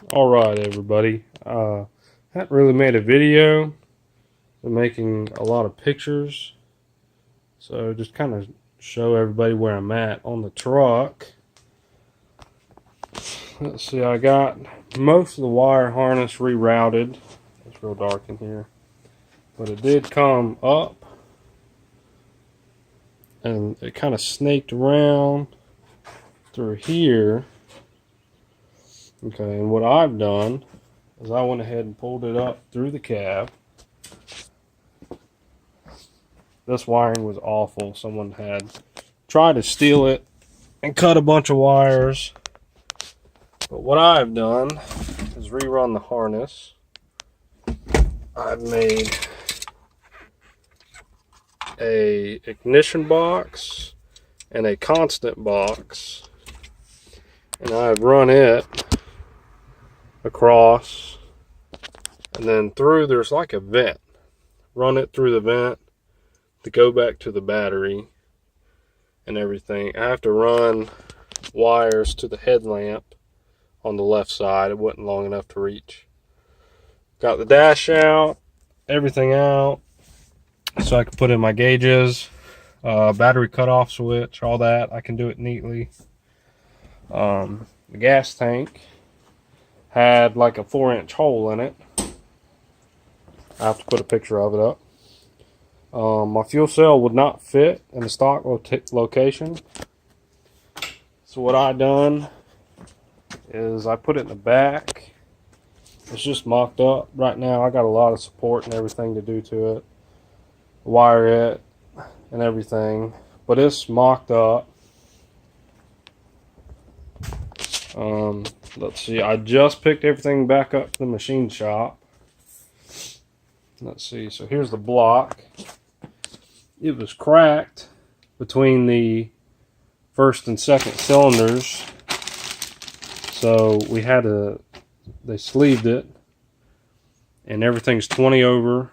Alright everybody, haven't really made a video. I'm making a lot of pictures, so just kind of show everybody where I'm at on the truck. Let's see, I got most of the wire harness rerouted. It's real dark in here, but it did come up and it kind of snaked around through here. Okay, and what I've done is I went ahead and pulled it up through the cab. This wiring was awful. Someone had tried to steal it and cut a bunch of wires. But what I've done is rerun the harness. I've made a ignition box and a constant box, and I've run it across and then through. There's like a vent. Run it through the vent to go back to the battery and everything. I have to run wires to the headlamp on the left side. It wasn't long enough to reach. Got the dash out, everything out, so I can put in my gauges, battery cutoff switch, all that. I can do it neatly. The gas tank had like a 4-inch hole in it. I have to put a picture of it up. My fuel cell would not fit in the stock location. So what I done is I put it in the back. It's just mocked up right now. I got a lot of support and everything to do to it. Wire it and everything. But it's mocked up. Let's see. I just picked everything back up to the machine shop. Let's see. So here's the block. It was cracked between the first and second cylinders, so we had to, they sleeved it, and everything's 20 over.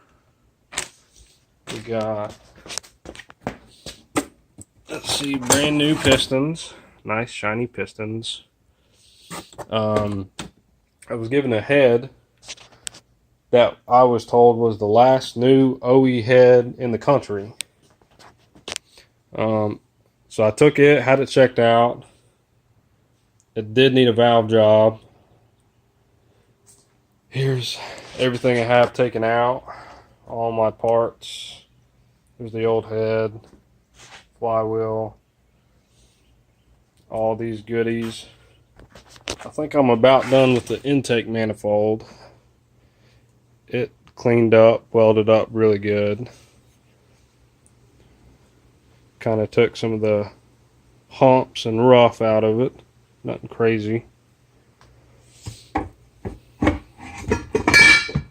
We got, let's see, brand new pistons, nice shiny pistons. I was given a head that I was told was the last new OE head in the country. So I took it, had it checked out. It did need a valve job. Here's everything I have taken out, all my parts. Here's the old head, flywheel, all these goodies. I think I'm about done with the intake manifold. It cleaned up, welded up really good. Kind of took some of the humps and rough out of it. Nothing crazy.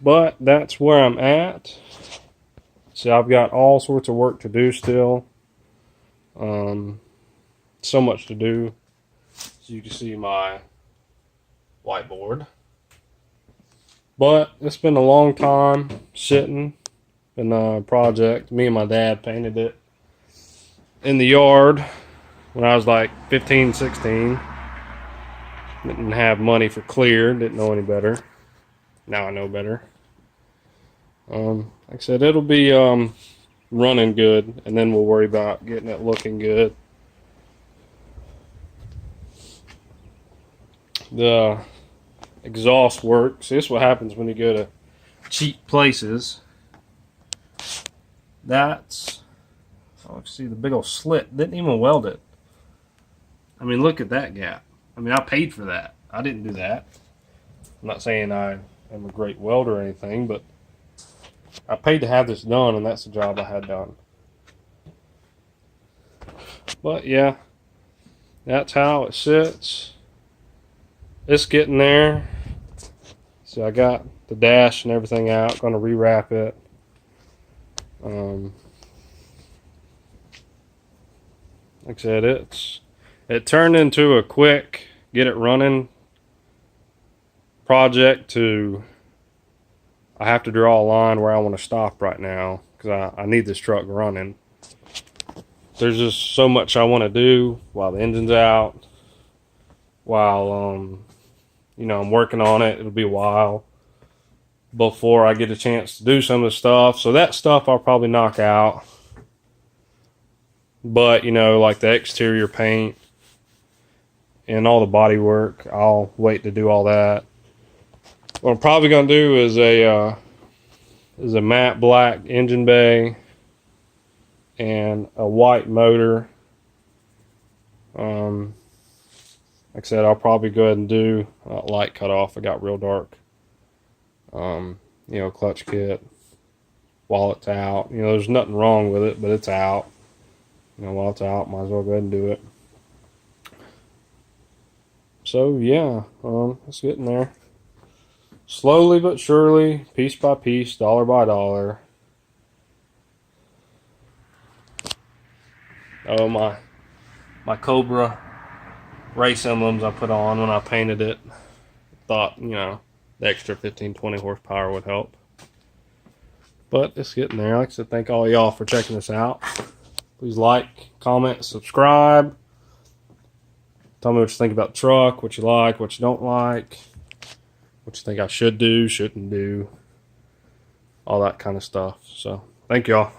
But that's where I'm at. See, I've got all sorts of work to do still. So much to do. So you can see my whiteboard. But it's been a long time sitting in a project. Me and my dad painted it in the yard when I was like 15, 16. Didn't have money for clear, didn't know any better. Now I know better. Like I said, it'll be running good, and then we'll worry about getting it looking good. The exhaust works. This is what happens when you go to cheap places. That's, oh, see the big old slit. Didn't even weld it. I mean, look at that gap. I mean, I paid for that. I didn't do that. I'm not saying I am a great welder or anything, but I paid to have this done, and that's the job I had done. But yeah, that's how it sits. It's getting there. So I got the dash and everything out. Going to rewrap it. Like I said, it turned into a quick get it running project to I have to draw a line where I want to stop right now because I need this truck running. There's just so much I want to do while the engine's out, while you know, I'm working on it. It'll be a while before I get a chance to do some of the stuff. So that stuff I'll probably knock out. But, you know, like the exterior paint and all the body work, I'll wait to do all that. What I'm probably going to do is a matte black engine bay and a white motor. Like I said, I'll probably go ahead and do light cutoff. It got real dark. You know, clutch kit while it's out. You know, there's nothing wrong with it, but it's out. You know, while it's out, might as well go ahead and do it. So yeah, it's getting there. Slowly but surely, piece by piece, dollar by dollar. Oh, my Cobra race emblems I put on when I painted it. Thought, you know, the extra 15-20 horsepower would help. But it's getting there. Like I said, thank all y'all for checking this out. Please like, comment, subscribe. Tell me what you think about the truck, what you like, what you don't like, what you think I should do, shouldn't do, all that kind of stuff. So, thank y'all.